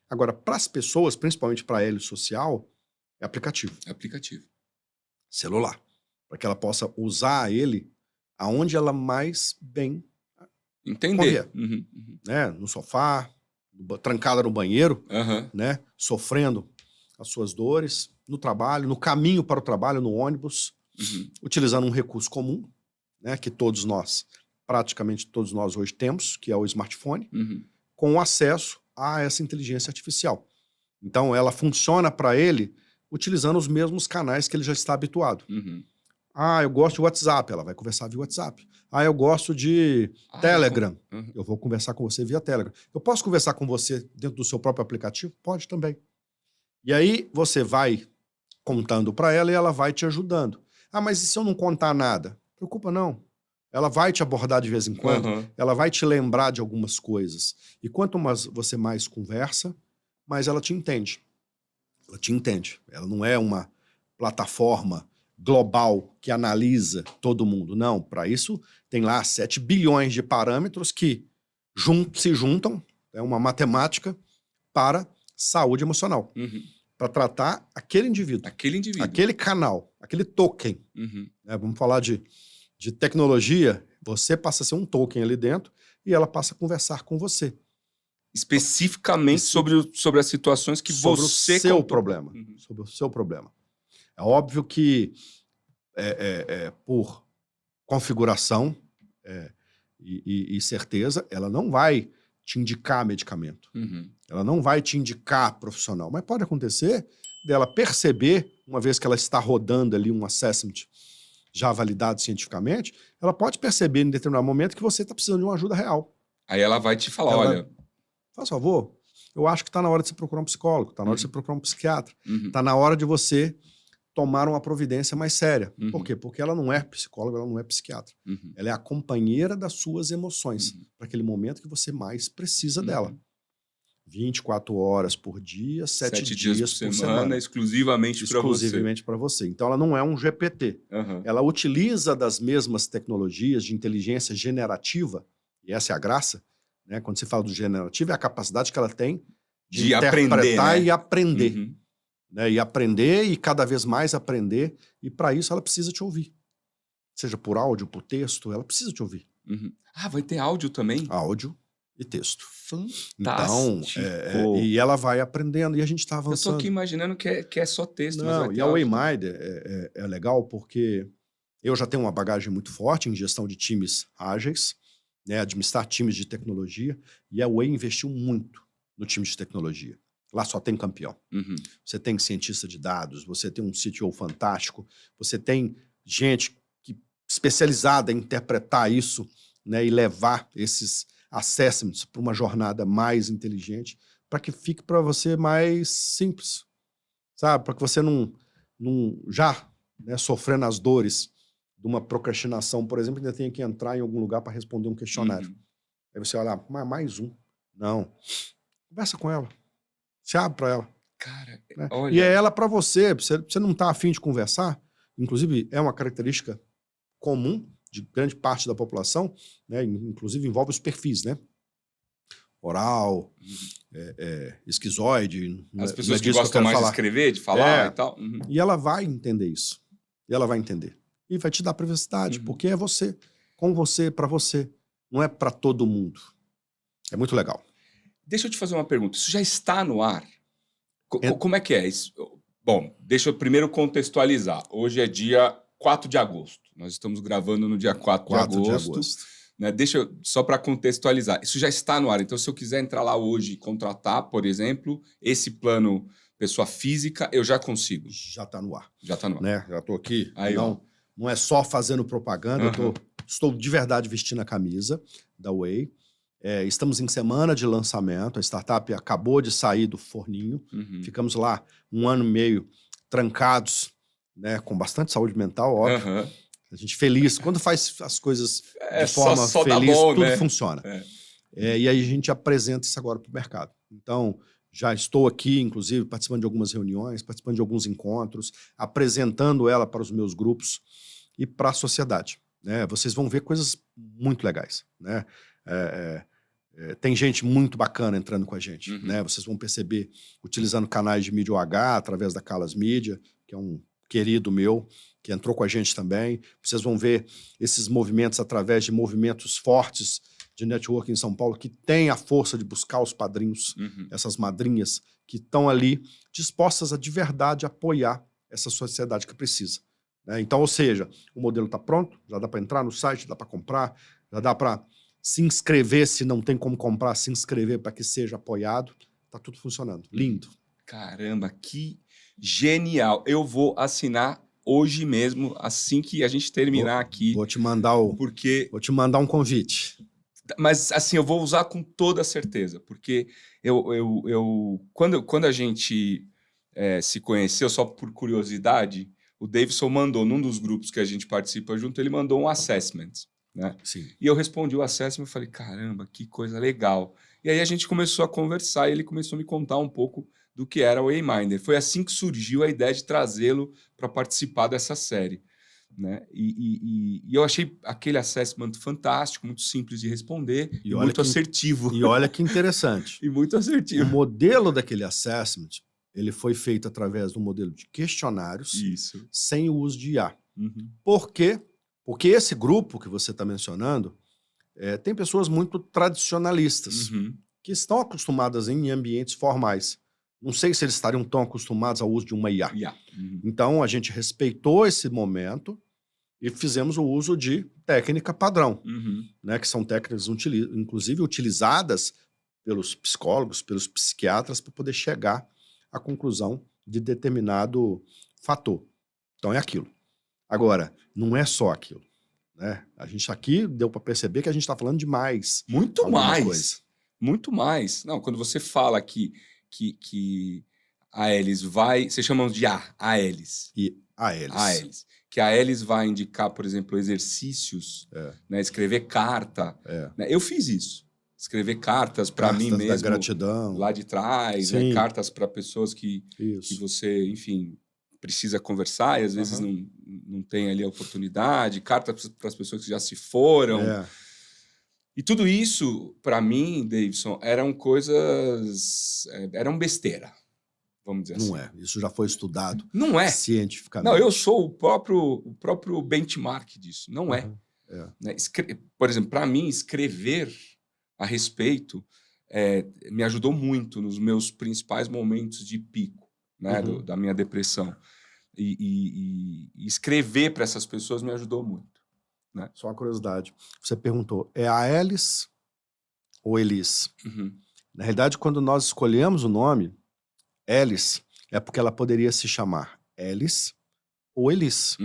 Agora, para as pessoas, principalmente para a L social, é aplicativo. Celular. Para que ela possa usar ele aonde ela mais bem entender. Né? No sofá, trancada no banheiro, né? Sofrendo as suas dores, no trabalho, no caminho para o trabalho, no ônibus, utilizando um recurso comum, né? Que praticamente todos nós hoje temos, que é o smartphone, com acesso a essa inteligência artificial. Então, ela funciona para ele utilizando os mesmos canais que ele já está habituado. Eu gosto de WhatsApp, ela vai conversar via WhatsApp. Eu gosto de Telegram, eu vou conversar com você via Telegram. Eu posso conversar com você dentro do seu próprio aplicativo? Pode também. E aí, você vai contando para ela e ela vai te ajudando. Mas e se eu não contar nada? Preocupa não. Ela vai te abordar de vez em quando, ela vai te lembrar de algumas coisas. E quanto mais você mais conversa, mais ela te entende. Ela te entende. Ela não é uma plataforma global que analisa todo mundo. Não, para isso tem lá 7 bilhões de parâmetros que se juntam, é uma matemática para saúde emocional. Para tratar aquele indivíduo, aquele canal, aquele token. Vamos falar de tecnologia, você passa a ser um token ali dentro e ela passa a conversar com você. Especificamente sobre as situações que sobre você... Sobre o seu problema. É óbvio que, por configuração e certeza, ela não vai te indicar medicamento. Ela não vai te indicar profissional. Mas pode acontecer dela perceber, uma vez que ela está rodando ali um assessment já validado cientificamente, ela pode perceber em determinado momento que você está precisando de uma ajuda real. Aí ela vai te falar, olha... Faz favor, eu acho que está na hora de você procurar um psicólogo, está na hora de você procurar um psiquiatra, está na hora de você tomar uma providência mais séria. Por quê? Porque ela não é psicóloga, ela não é psiquiatra. Ela é a companheira das suas emoções, para aquele momento que você mais precisa dela. 24 horas por dia, 7 dias por semana. Exclusivamente para você. Exclusivamente para você. Então, ela não é um GPT. Ela utiliza das mesmas tecnologias de inteligência generativa, e essa é a graça, né? Quando se fala do generativo, é a capacidade que ela tem de interpretar aprender, né? E aprender. Né? E aprender, e cada vez mais aprender, e para isso ela precisa te ouvir. Seja por áudio, por texto, ela precisa te ouvir. Ah, vai ter áudio também? Áudio e texto. Fantástico. Então, e ela vai aprendendo, e a gente está avançando. Eu tô aqui imaginando que é só texto, não, mas vai ter e a áudio. Wayminder é legal porque eu já tenho uma bagagem muito forte em gestão de times ágeis, né, administrar times de tecnologia, e a Way investiu muito no time de tecnologia. Lá só tem campeão. Você tem cientista de dados, você tem um CTO fantástico, você tem gente especializada em interpretar isso, né, e levar esses assessments para uma jornada mais inteligente, para que fique para você mais simples, sabe? Para que você não já, né, sofrendo as dores de uma procrastinação, por exemplo, ainda tenha que entrar em algum lugar para responder um questionário. Aí você olha, mais um. Não. Conversa com ela. Se abre para ela. Cara, né? olha... E é ela para você. Você não está afim de conversar, inclusive é uma característica comum de grande parte da população, né? Inclusive envolve os perfis, né? Oral, esquizoide. As pessoas que gostam mais de escrever, de falar e tal. E ela vai entender isso. E ela vai entender. E vai te dar privacidade, porque é você, com você, para você. Não é para todo mundo. É muito legal. Deixa eu te fazer uma pergunta. Isso já está no ar? Como é que é isso? Bom, deixa eu primeiro contextualizar. Hoje é dia 4 de agosto. Nós estamos gravando no dia 4 de agosto. Né? Deixa eu, só para contextualizar. Isso já está no ar. Então, se eu quiser entrar lá hoje e contratar, por exemplo, esse plano pessoa física, eu já consigo. Já está no ar. Já está no ar. Né? Já estou aqui. Aí, não é só fazendo propaganda. Estou de verdade vestindo a camisa da Way. Estamos em semana de lançamento. A startup acabou de sair do forninho. Ficamos lá 1 ano e meio trancados, né, com bastante saúde mental, óbvio. A gente feliz. Quando faz as coisas de forma só feliz, bom, tudo né? funciona. E aí a gente apresenta isso agora para o mercado. Então, já estou aqui, inclusive, participando de algumas reuniões, participando de alguns encontros, apresentando ela para os meus grupos e para a sociedade. Né? Vocês vão ver coisas muito legais. Né? Tem gente muito bacana entrando com a gente. Né? Vocês vão perceber, utilizando canais de mídia OH, através da Calas Mídia, que é um querido meu, que entrou com a gente também. Vocês vão ver esses movimentos através de movimentos fortes de network em São Paulo, que tem a força de buscar os padrinhos, essas madrinhas, que estão ali dispostas a de verdade apoiar essa sociedade que precisa. Né? Então, ou seja, o modelo está pronto, já dá para entrar no site, dá para comprar, já dá para se inscrever, se não tem como comprar, se inscrever para que seja apoiado. Está tudo funcionando. Lindo. Caramba, que genial. Eu vou assinar hoje mesmo, assim que a gente terminar aqui. Vou te mandar vou te mandar um convite. Mas, assim, eu vou usar com toda certeza, porque quando a gente se conheceu, só por curiosidade, o Davidson mandou, num dos grupos que a gente participa junto, ele mandou um assessment, né? Sim. E eu respondi o assessment e falei, caramba, que coisa legal. E aí a gente começou a conversar e ele começou a me contar um pouco do que era o Wayminder. Foi assim que surgiu a ideia de trazê-lo para participar dessa série. Né? E eu achei aquele assessment fantástico, muito simples de responder e muito assertivo. E olha que interessante. E muito assertivo. O modelo daquele assessment, ele foi feito através do modelo de questionários, sem o uso de IA. Por quê? Porque esse grupo que você está mencionando tem pessoas muito tradicionalistas, que estão acostumadas em ambientes formais. Não sei se eles estariam tão acostumados ao uso de uma IA. Então, a gente respeitou esse momento e fizemos o uso de técnica padrão, né, que são técnicas, inclusive, utilizadas pelos psicólogos, pelos psiquiatras, para poder chegar à conclusão de determinado fator. Então, é aquilo. Agora, não é só aquilo, né? A gente aqui deu para perceber que a gente está falando de mais. Muito mais. Coisa. Muito mais. Não, quando você fala que a Elis vai... Vocês chamam de a Elis. E a Elis. A Elis. Que a Elis vai indicar, por exemplo, exercícios, né? Escrever carta. Né? Eu fiz isso. Escrever cartas para mim mesmo. Da gratidão. Lá de trás, né? Cartas para pessoas que você, enfim, precisa conversar e às vezes não tem ali a oportunidade. Cartas para as pessoas que já se foram. E tudo isso, para mim, Davidson, eram coisas... eram besteira, vamos dizer assim. Não é. Isso já foi estudado. Não é. Cientificamente. Não, eu sou o próprio benchmark disso. Não é. Né? Por exemplo, para mim, escrever a respeito me ajudou muito nos meus principais momentos de pico, né? Da minha depressão. E escrever para essas pessoas me ajudou muito. Né? Só uma curiosidade. Você perguntou, é a Elis ou Elis? Na realidade, quando nós escolhemos o nome, Elis, é porque ela poderia se chamar Elis ou Elis.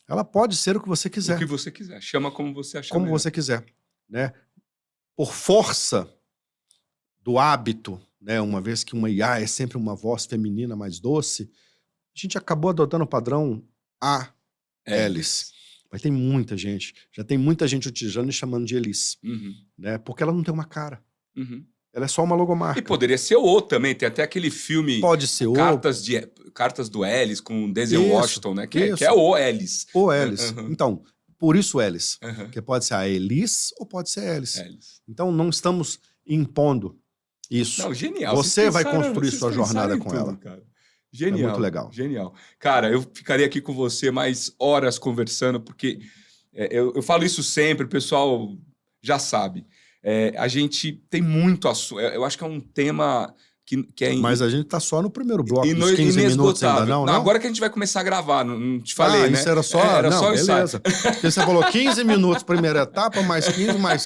Ela pode ser o que você quiser. O que você quiser. Chama como você achar como melhor. você quiser. Né? Por força do hábito, né? Uma vez que uma IA é sempre uma voz feminina mais doce, a gente acabou adotando o padrão a Elis. Mas tem muita gente, já tem muita gente utilizando e chamando de Elis, né? Porque ela não tem uma cara. Ela é só uma logomarca. E poderia ser O também, tem até aquele filme... Pode ser O. Cartas do Ellis, com Denzel Washington, né? Que é o Ellis. O Ellis. Então, por isso Ellis. Que pode ser a Elis ou pode ser Ellis. Então, não estamos impondo isso. Não, genial. Você vai construir sua jornada com ela. Cara. Genial. É muito legal. Genial. Cara, eu ficaria aqui com você mais horas conversando, porque eu falo isso sempre, o pessoal já sabe. A gente tem muito assunto. Eu acho que é um tema que é... Mas a gente tá só no primeiro bloco, dos 15 minutos ainda, não? Agora que a gente vai começar a gravar, não te falei, né? Isso era só... só beleza. Porque você falou 15 minutos, primeira etapa, mais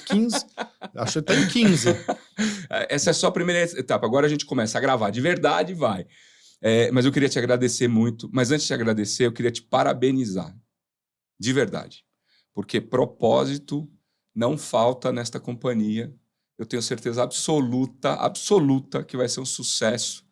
15. Acho que tá em 15. Essa é só a primeira etapa. Agora a gente começa a gravar de verdade e vai. Mas eu queria te agradecer muito. Mas antes de te agradecer, eu queria te parabenizar. De verdade. Porque propósito não falta nesta companhia. Eu tenho certeza absoluta que vai ser um sucesso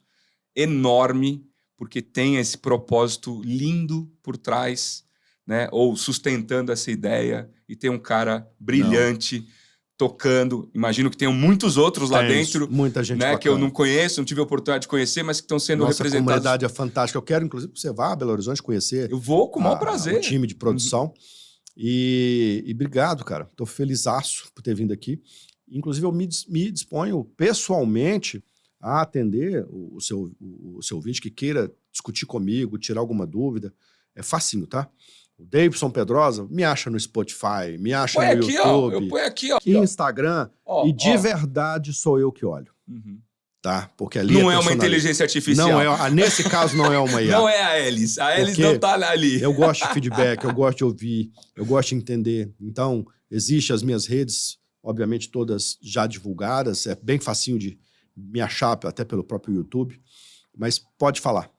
enorme, porque tem esse propósito lindo por trás, né? Ou sustentando essa ideia, e tem um cara brilhante tocando. Imagino que tenham muitos outros lá dentro, muita gente, né, que eu não conheço, não tive a oportunidade de conhecer, mas que estão sendo representados. Nossa comunidade é fantástica. Eu quero, inclusive, que você vá a Belo Horizonte conhecer. Eu vou com o maior prazer. O time de produção. E obrigado, cara. Estou felizaço por ter vindo aqui. Inclusive, eu me disponho pessoalmente a atender o seu ouvinte que queira discutir comigo, tirar alguma dúvida. É facinho, tá? O Davidson Pedrosa me acha no Spotify, me acha no YouTube. Eu ponho aqui, ó. Instagram. E de verdade sou eu que olho. Tá? Porque ali não é uma inteligência artificial. Não nesse caso, não é uma IA. Não é a Elis. A Elis não tá ali. Eu gosto de feedback, eu gosto de ouvir, eu gosto de entender. Então, existem as minhas redes, obviamente todas já divulgadas, é bem facinho de me achar até pelo próprio YouTube, mas pode falar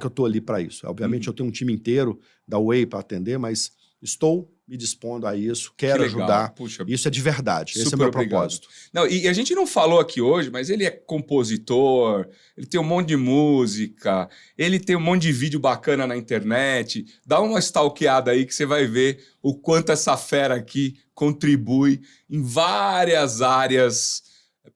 que eu estou ali para isso. Obviamente eu tenho um time inteiro da Way para atender, mas estou me dispondo a isso, quero ajudar. Puxa, isso é de verdade, esse é o meu propósito. Não, e a gente não falou aqui hoje, mas ele é compositor, ele tem um monte de música, ele tem um monte de vídeo bacana na internet. Dá uma stalkeada aí que você vai ver o quanto essa fera aqui contribui em várias áreas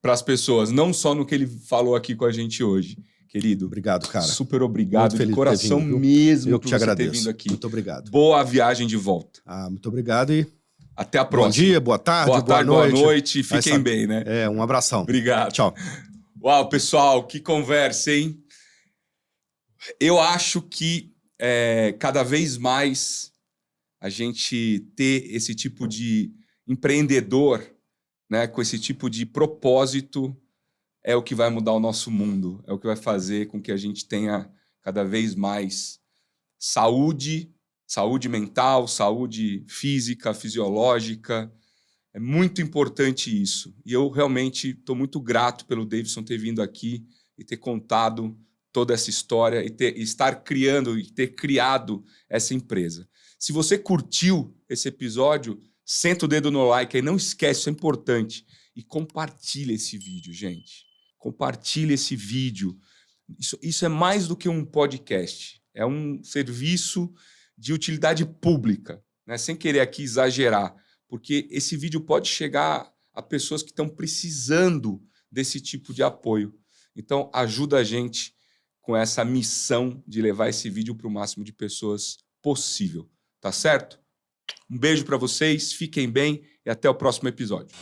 para as pessoas, não só no que ele falou aqui com a gente hoje. Querido, obrigado, cara. Super obrigado, de coração mesmo, eu que te agradeço. Ter vindo aqui. Muito obrigado. Boa viagem de volta. Muito obrigado e até a próxima. Bom dia, boa tarde, boa noite. Fiquem bem, né? Um abração. Obrigado. Tchau. Uau, pessoal, que conversa, hein? Eu acho que cada vez mais a gente ter esse tipo de empreendedor, né, com esse tipo de propósito, é o que vai mudar o nosso mundo, é o que vai fazer com que a gente tenha cada vez mais saúde mental, saúde física, fisiológica. É muito importante isso. E eu realmente estou muito grato pelo Davidson ter vindo aqui e ter contado toda essa história e estar criando e ter criado essa empresa. Se você curtiu esse episódio, senta o dedo no like aí, não esquece, isso é importante. E compartilha esse vídeo, gente. Compartilha esse vídeo. Isso é mais do que um podcast. É um serviço de utilidade pública, né? Sem querer aqui exagerar, porque esse vídeo pode chegar a pessoas que estão precisando desse tipo de apoio. Então, ajuda a gente com essa missão de levar esse vídeo para o máximo de pessoas possível. Tá certo? Um beijo para vocês, fiquem bem e até o próximo episódio.